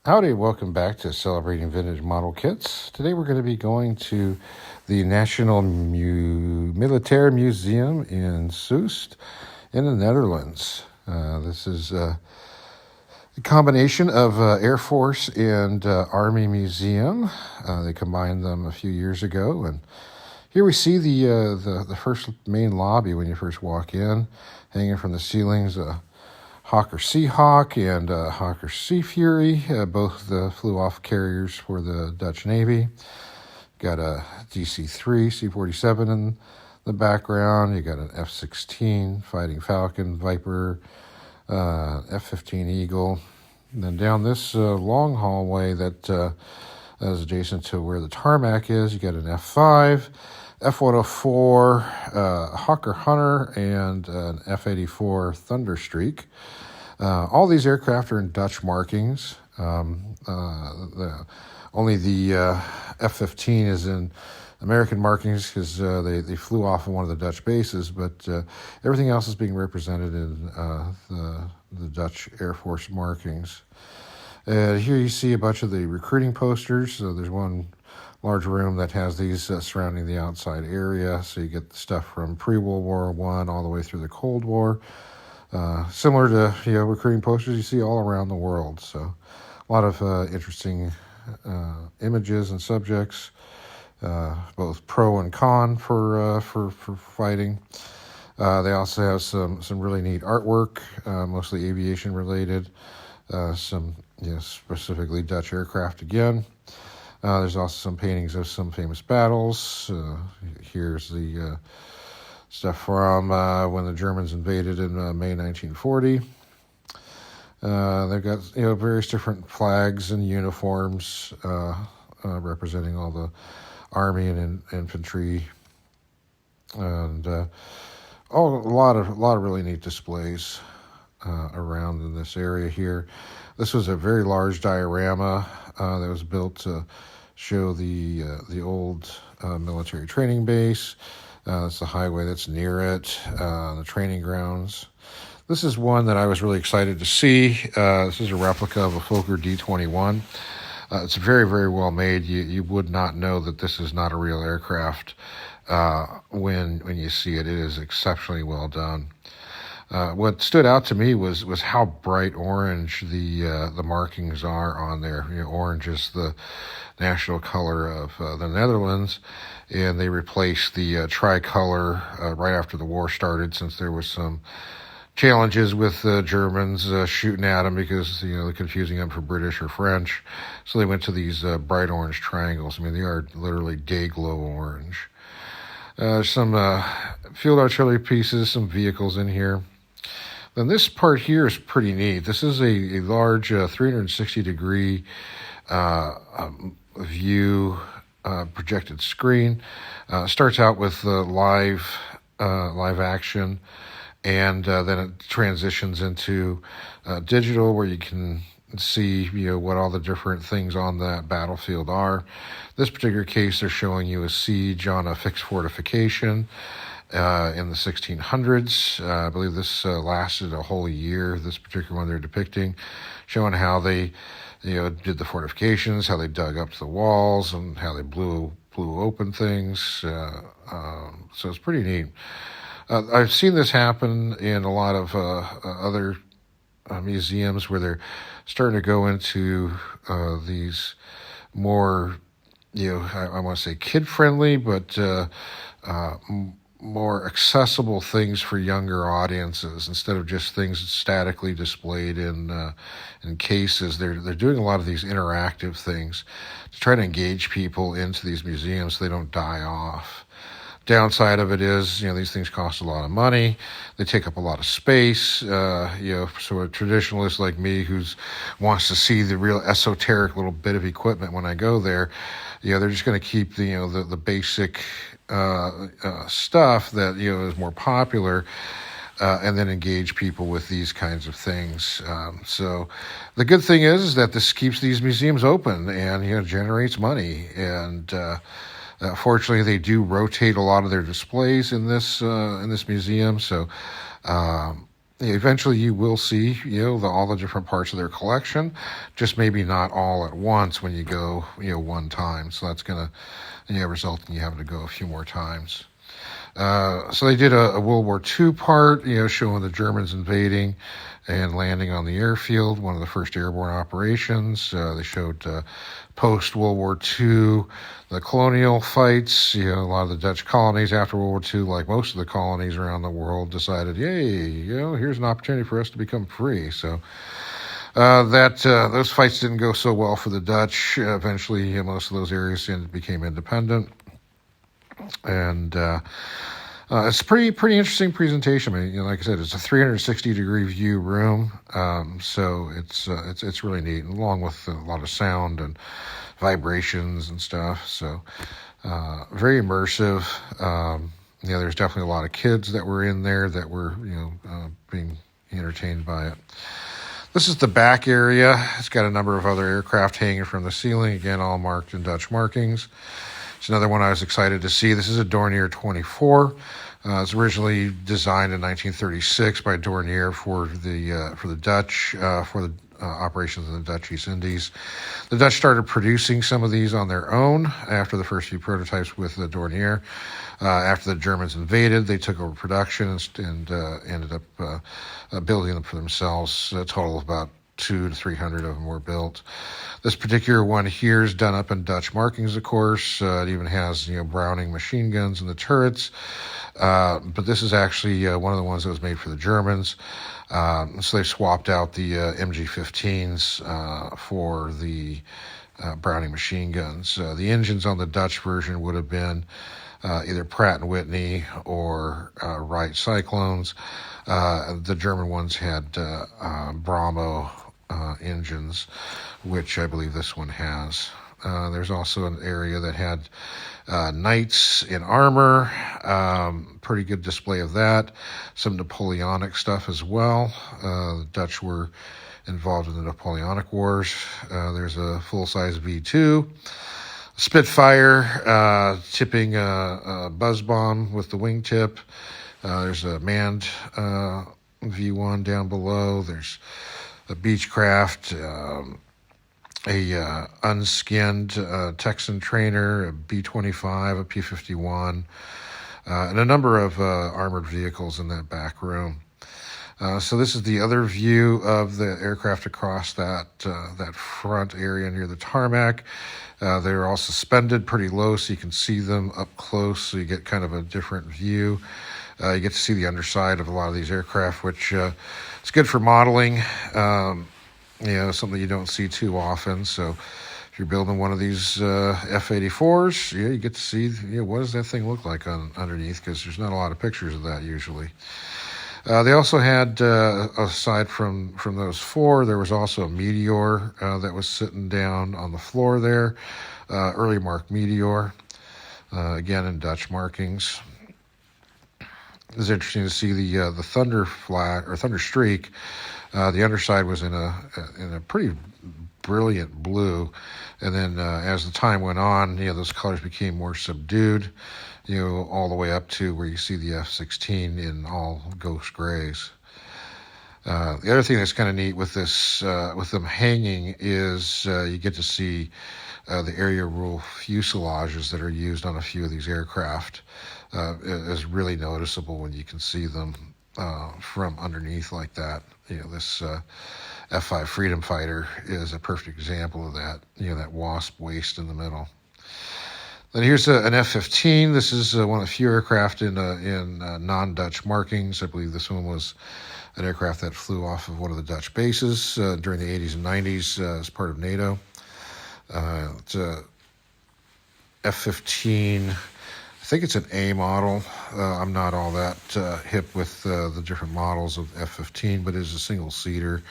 Howdy, welcome back to Celebrating Vintage Model Kits. Today we're going to be going to the Nationaal Militair Museum in Soest in the Netherlands. This is a combination of Air Force and Army Museum. They combined them a few years ago, and here we see the first main lobby when you first walk in, hanging from the ceilings. Hawker Seahawk and Hawker Sea Fury, both flew off carriers for the Dutch Navy. Got a DC-3 C-47 in the background. You got an F-16 Fighting Falcon, Viper, F-15 Eagle. And then down this long hallway that is adjacent to where the tarmac is, you got an F-5, F-104, Hawker Hunter, and an F-84 Thunderstreak. All these aircraft are in Dutch markings. Only the F-15 is in American markings because they flew off of one of the Dutch bases, but everything else is being represented in the Dutch Air Force markings. Here you see a bunch of the recruiting posters. So there's one large room that has these surrounding the outside area. So you get the stuff from pre-World War I all the way through the Cold War. Similar to recruiting posters you see all around the world. So a lot of interesting images and subjects, both pro and con for fighting. They also have some really neat artwork, mostly aviation related. Some specifically Dutch aircraft again. There's also some paintings of some famous battles. Here's the stuff from when the Germans invaded in May 1940. They've got various different flags and uniforms representing all the army and infantry, and a lot of really neat displays around in this area here. This was a very large diorama that was built to show the old military training base. It's the highway that's near it, the training grounds. This is one that I was really excited to see. This is a replica of a Fokker D.21. It's very, very well made. You would not know that this is not a real aircraft when you see it. It is exceptionally well done. What stood out to me was how bright orange the markings are on there. Orange is the national color of the Netherlands, and they replaced the tricolor right after the war started, since there was some challenges with the Germans shooting at them because they're confusing them for British or French. So they went to these bright orange triangles. I mean, they are literally day glow orange. Some field artillery pieces, some vehicles in here. Then this part here is pretty neat. This is a large 360-degree view projected screen. Starts out with live action, and then it transitions into digital, where you can see what all the different things on that battlefield are. This particular case, they're showing you a siege on a fixed fortification in the 1600s. I believe this lasted a whole year, this particular one they're depicting, showing how they did the fortifications, how they dug up to the walls, and how they blew open things. So it's pretty neat. I've seen this happen in a lot of other museums where they're starting to go into these more, I want to say kid-friendly, but more accessible things for younger audiences, instead of just things statically displayed in cases. They're doing a lot of these interactive things to try to engage people into these museums so they don't die off. Downside of it is, these things cost a lot of money. They take up a lot of space. So a traditionalist like me wants to see the real esoteric little bit of equipment when I go there, they're just going to keep the basic stuff that is more popular, and then engage people with these kinds of things. So the good thing is that this keeps these museums open and generates money. And fortunately, they do rotate a lot of their displays in this museum. So eventually you will see, all the different parts of their collection, just maybe not all at once when you go, one time. So that's going to result in you having to go a few more times. So they did a World War II part, showing the Germans invading and landing on the airfield, one of the first airborne operations. They showed post-World War II, the colonial fights. A lot of the Dutch colonies after World War II, like most of the colonies around the world, decided, yay, here's an opportunity for us to become free. So those fights didn't go so well for the Dutch. Eventually, most of those areas became independent. And it's a pretty interesting presentation. I mean, like I said, it's a 360-degree view room, so it's really neat, along with a lot of sound and vibrations and stuff. So very immersive. There's definitely a lot of kids that were in there that were being entertained by it. This is the back area. It's got a number of other aircraft hanging from the ceiling, again, all marked in Dutch markings. It's another one I was excited to see. This is a Dornier 24. It's originally designed in 1936 by Dornier for the Dutch, for the operations in the Dutch East Indies. The Dutch started producing some of these on their own after the first few prototypes with the Dornier. After the Germans invaded, they took over production and ended up building them for themselves. A total of about 200 to 300 of them were built. This particular one here is done up in Dutch markings, of course. It even has Browning machine guns in the turrets. But this is actually one of the ones that was made for the Germans. So they swapped out the MG15s for the Browning machine guns. The engines on the Dutch version would have been either Pratt & Whitney or Wright Cyclones. The German ones had Brahmo engines, which I believe this one has. There's also an area that had knights in armor, pretty good display of that. Some Napoleonic stuff as well. The Dutch were involved in the Napoleonic Wars. There's a full-size V2. Spitfire tipping a buzz bomb with the wingtip. There's a manned V1 down below. There's a Beechcraft, a unskinned Texan trainer, a B-25, a P-51, and a number of armored vehicles in that back room. So this is the other view of the aircraft across that front area near the tarmac. They're all suspended pretty low so you can see them up close, so you get kind of a different view. You get to see the underside of a lot of these aircraft, which is good for modeling. Something you don't see too often. So if you're building one of these F-84s, you get to see what does that thing look like underneath, because there's not a lot of pictures of that usually. They also had, aside from those four, there was also a Meteor that was sitting down on the floor there, early mark Meteor, again in Dutch markings. It was interesting to see the Thunder flag or Thunder Streak. The underside was in a pretty brilliant blue, and then as the time went on, those colors became more subdued. All the way up to where you see the F-16 in all ghost grays. The other thing that's kind of neat with this, with them hanging, is you get to see the area rule fuselages that are used on a few of these aircraft. Is really noticeable when you can see them from underneath like that. This F-5 Freedom Fighter is a perfect example of that. That wasp waist in the middle. Then here's an F-15. This is one of the few aircraft in non-Dutch markings. I believe this one was an aircraft that flew off of one of the Dutch bases during the 80s and 90s as part of NATO. It's a F-15. I think it's an A model. I'm not all that hip with the different models of F-15, but it is a single-seater.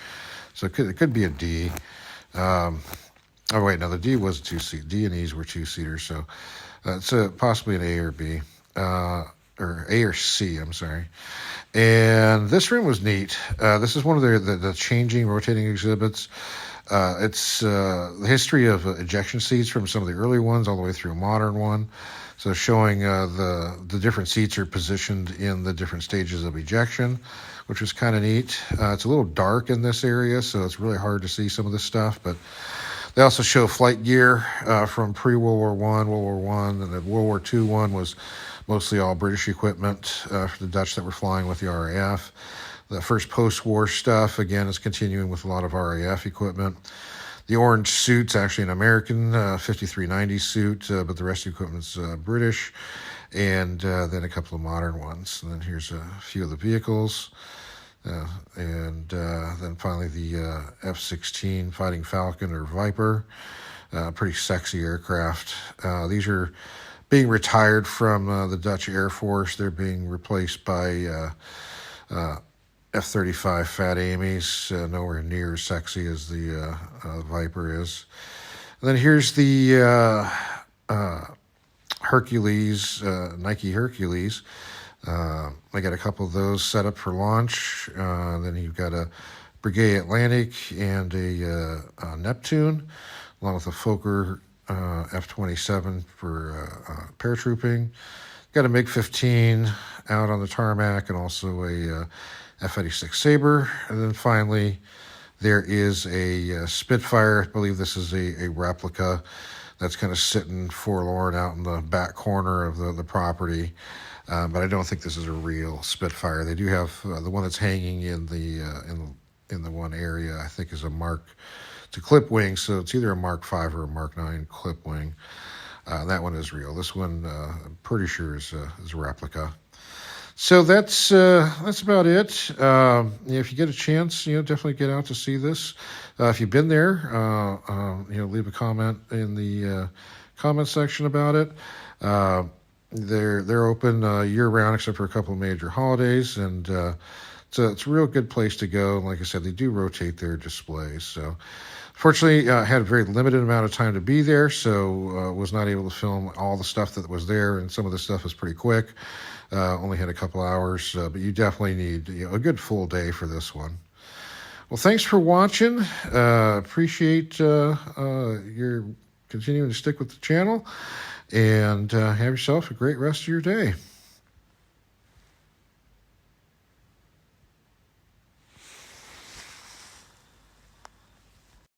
So it could be a D. Oh, wait, no, the D was a two-seater. D and E's were two-seaters, so it's possibly an A or B, or A or C, I'm sorry. And this room was neat. This is one of the changing, rotating exhibits. It's the history of ejection seats from some of the early ones all the way through a modern one. So showing the different seats are positioned in the different stages of ejection, which was kind of neat. It's a little dark in this area, so it's really hard to see some of this stuff, but they also show flight gear from pre-World War One, World War One, and the World War II one was mostly all British equipment for the Dutch that were flying with the RAF. The first post-war stuff, again, is continuing with a lot of RAF equipment. The orange suit's actually an American 5390 suit, but the rest of the equipment's British, and then a couple of modern ones. And then here's a few of the vehicles. And then finally the F-16 Fighting Falcon or Viper, pretty sexy aircraft. These are being retired from the Dutch Air Force. They're being replaced by F-35 Fat Amy's, nowhere near as sexy as the Viper is. And then here's the Hercules, Nike Hercules. I got a couple of those set up for launch. Then you've got a Breguet Atlantic and a Neptune, along with a Fokker F-27 for paratrooping. Got a MiG-15 out on the tarmac, and also a F-86 Sabre. And then finally, there is a Spitfire. I believe this is a replica that's kind of sitting forlorn out in the back corner of the property. But I don't think this is a real Spitfire. They do have the one that's hanging in the one area, I think, is it's a clip wing, so it's either a Mark 5 or a Mark 9 clip wing. That one is real. This one, I'm pretty sure is a replica. So that's about it. If you get a chance, definitely get out to see this. If you've been there, leave a comment in the comment section about it. They're open year round except for a couple of major holidays, and it's a real good place to go. And like I said, they do rotate their displays. So, fortunately, I had a very limited amount of time to be there, so was not able to film all the stuff that was there, and some of the stuff was pretty quick. Only had a couple hours, but you definitely need a good full day for this one. Well, thanks for watching. Appreciate your continuing to stick with the channel, and have yourself a great rest of your day.